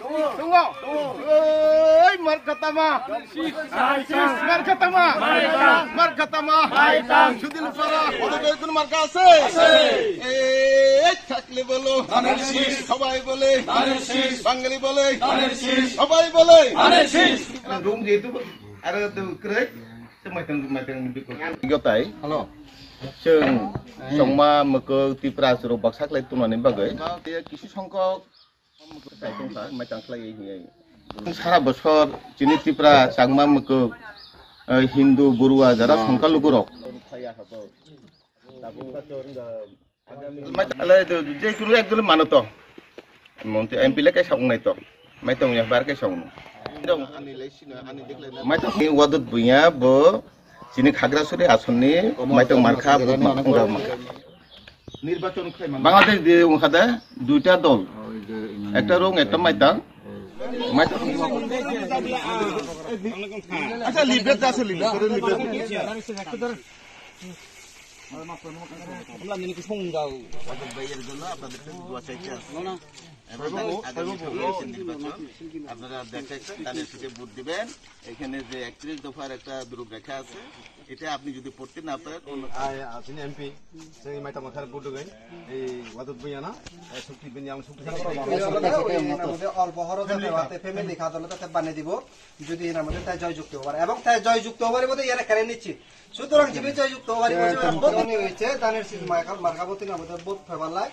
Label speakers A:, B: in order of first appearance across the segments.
A: Tunggu. Markatama. Markatama. Sudin Farah. ওদের কোন মার্কা আছে? এই থাকলে বলো ধানের শীষ। সবাই বলে ধানের শীষ। বাঙালি বলে ধানের শীষ। সবাই বলে ধানের শীষ। রুম যেহেতু আর ক্রেক মাইতাং বিকো গতাই হ্যালো जों संमा मको तिप्रा सुरो बक्सा क्लाय तुनानै बागै किसु संख्यक साइतंसा माइतां क्लाय सारा बছর जिनि तिप्रा चांगमा मको हिंदू बुरुआ जरा संख्यालु गुरक माइताले जे कुरु एकदम मानतो मन्ते एमपी ले काय सावनाय तो माइतां या बार काय सावनो माइतां वादत बुया बो जिनि खाग्रासुरि आसननि माइतां मार्का निर्वाचन बांग्लादेश दे ओंखादे दुइटा दल একটা রং একটা মাইতাং আচ্ছা লিবেট আছে লিবেট আমরা নিয়ে কি সংগাও বাইয়ের জন্য আপনাদের দোয়া চাইছি না আপনারা দেখেন তাদের থেকে ভোট দিবেন এখানে যে 31 দফার একটা রূপরেখা আছে এটা আপনি যদি পড়তে না পারেন আপনি এমপি সেই মাইতা মাথার ভোট দেবেন এই ওয়াদত বইয়ানা শক্তি বিনি আমি শক্তি আমাদের অল্প খরচে দেওয়াতে ফ্যামিলি খাদলতে বানিয়ে দিব যদি এর মধ্যে তাই জয়যুক্ত হবার এবং তাই জয়যুক্ত হবার মধ্যে এরা কারে নিচ্ছে সুতরাং যে জয়যুক্ত হবার বদনি হয়েছে দানের সিজ মার্কাবতী আমাদের বোধ ফেবালাই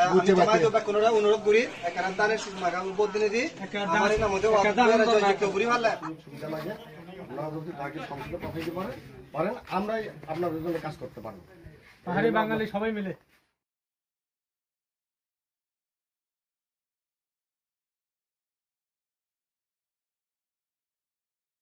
A: আমি সমাজে কোনরা অনুরোধ করি এখানে দানের সিজ মার্কাবতী বদনি দি আমার এর মধ্যে ওয়াদত জয়যুক্ত করি ভালো আমরা যদি তাকে সংসদে পাঠাইতে পারেন আমরা আপনাদের জন্য কাজ করতে পারবো পাহাড়ি বাঙালি সবাই মিলে